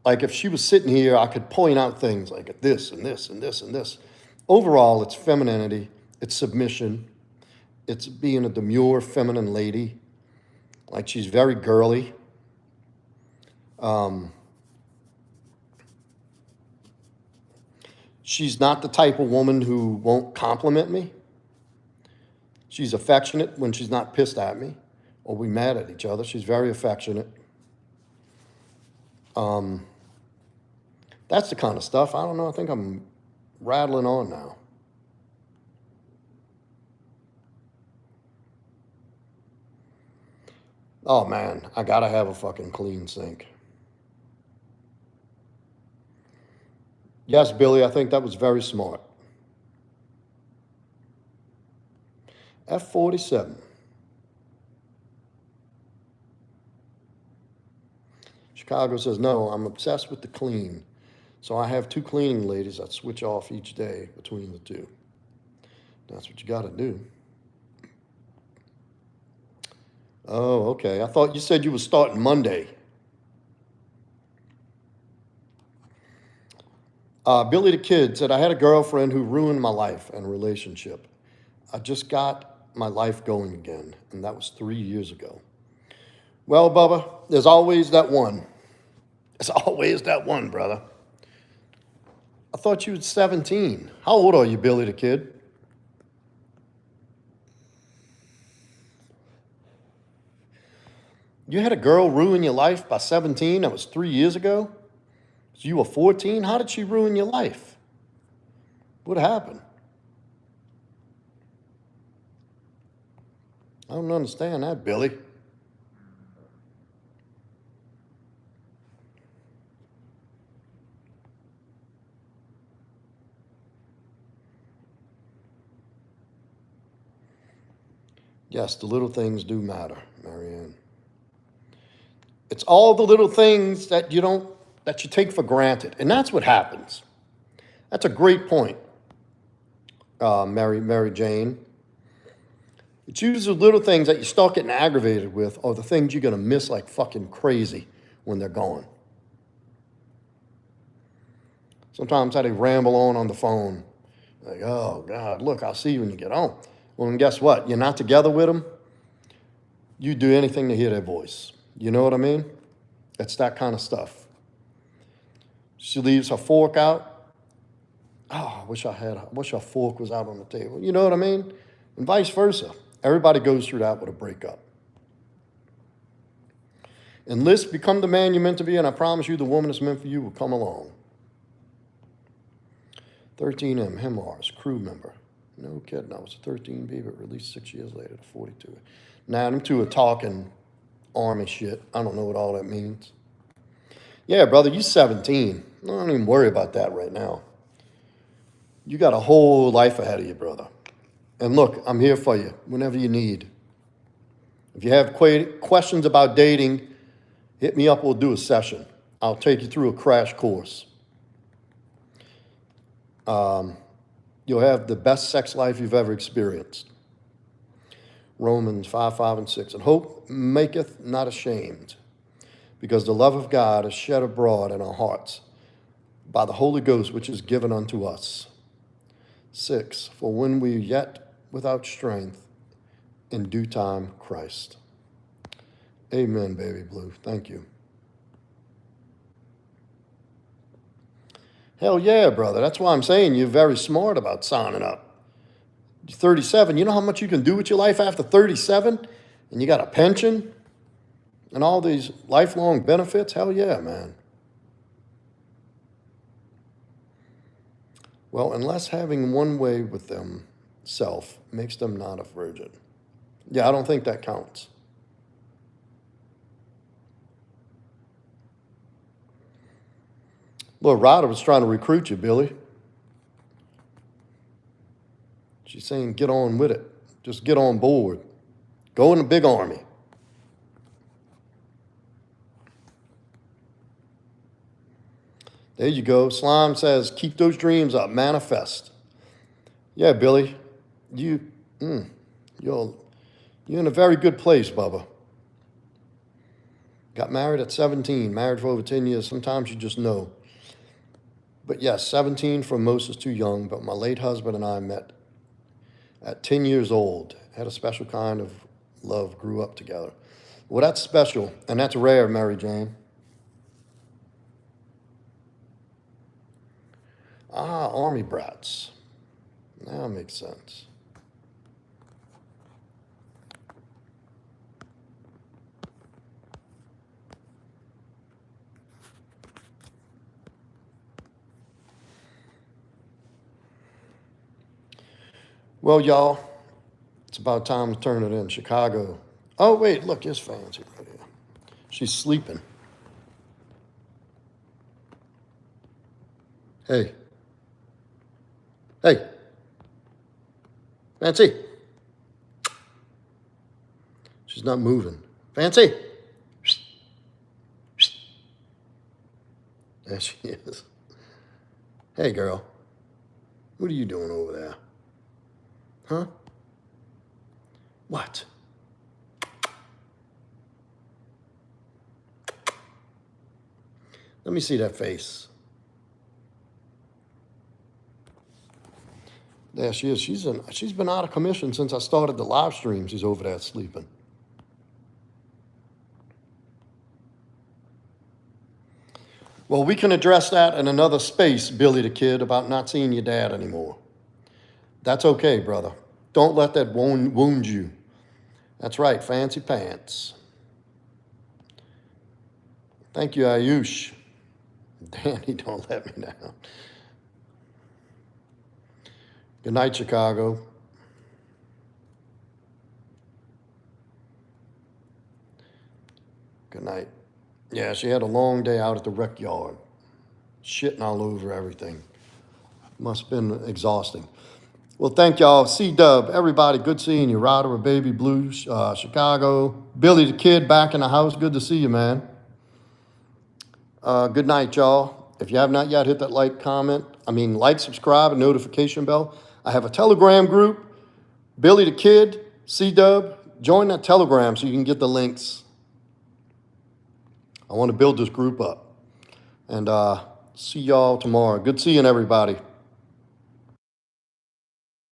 Speaker 1: like, if she was sitting here, I could point out things like this and this and this and this. Overall, it's femininity, it's submission, it's being a demure, feminine lady. Like, she's very girly. She's not the type of woman who won't compliment me. She's affectionate when she's not pissed at me or we mad at each other. She's very affectionate. That's the kind of stuff. I don't know. I think I'm rattling on now. Oh man, I gotta have a fucking clean sink. Yes, Billy, I think that was very smart. F47. Chicago says, no, I'm obsessed with the clean. So I have 2 cleaning ladies that switch off each day between the 2. That's what you got to do. Oh, okay. I thought you said you were starting Monday. Billy the Kid said, I had a girlfriend who ruined my life and relationship. I just got my life going again, and that was 3 years ago. Well, Bubba, there's always that one. There's always that one, brother. I thought you were 17. How old are you, Billy the Kid? You had a girl ruin your life by 17? That was 3 years ago? So you were 14? How did she ruin your life? What happened? I don't understand that, Billy. Yes, the little things do matter, Marianne. It's all the little things that you take for granted, and that's what happens. That's a great point, Mary Jane. It's usually the little things that you start getting aggravated with are the things you're gonna miss like fucking crazy when they're gone. Sometimes they ramble on the phone, like, oh God, look, I'll see you when you get home. Well, and guess what? You're not together with them. You do anything to hear their voice. You know what I mean? It's that kind of stuff. She leaves her fork out. Oh, I wish her fork was out on the table. You know what I mean? And vice versa. Everybody goes through that with a breakup. Enlist, become the man you're meant to be, and I promise you the woman that's meant for you will come along. 13M, Hemars, crew member. No kidding, I was a 13B, but released 6 years later to 42. Now, them two are talking army shit. I don't know what all that means. Yeah, brother, you 17. I don't even worry about that right now. You got a whole life ahead of you, brother. And look, I'm here for you whenever you need. If you have questions about dating, hit me up, we'll do a session. I'll take you through a crash course. You'll have the best sex life you've ever experienced. Romans 5, 5, and 6. And hope maketh not ashamed, because the love of God is shed abroad in our hearts by the Holy Ghost, which is given unto us. 6. For when we yet without strength, in due time, Christ. Amen, baby blue. Thank you. Hell yeah, brother. That's why I'm saying you're very smart about signing up. You're 37. You know how much you can do with your life after 37? And you got a pension and all these lifelong benefits? Hell yeah, man. Well, unless having one way with themself makes them not a virgin. Yeah, I don't think that counts. Look, Ryder was trying to recruit you, Billy. She's saying get on with it. Just get on board. Go in the big army. There you go. Slime says, keep those dreams up. Manifest. Yeah, Billy. You're in a very good place, Bubba. Got married at 17. Married for over 10 years. Sometimes you just know. But yes, 17 for most is too young. But my late husband and I met at 10 years old. Had a special kind of love. Grew up together. Well, that's special. And that's rare, Mary Jane. Ah, Army brats. Now it makes sense. Well, y'all, it's about time to turn it in. Chicago. Oh, wait, look, here's Fancy right here. She's sleeping. Hey. Hey. Fancy. She's not moving. Fancy. There she is. Hey, girl. What are you doing over there? Huh? What? Let me see that face. There she is. She's been out of commission since I started the live stream. She's over there sleeping. Well, we can address that in another space, Billy the Kid, about not seeing your dad anymore. That's okay, brother. Don't let that wound you. That's right, Fancy Pants. Thank you, Ayush. Danny, don't let me down. Good night, Chicago. Good night. Yeah, she had a long day out at the rec yard. Shitting all over everything. Must have been exhausting. Well, thank y'all. C-Dub, everybody, good seeing you. Ryder, Baby Blue, Chicago. Billy the Kid back in the house. Good to see you, man. Good night, y'all. If you have not yet, hit that like, subscribe, and notification bell. I have a Telegram group, Billy the Kid, C-Dub. Join that Telegram so you can get the links. I want to build this group up. And see y'all tomorrow. Good seeing everybody.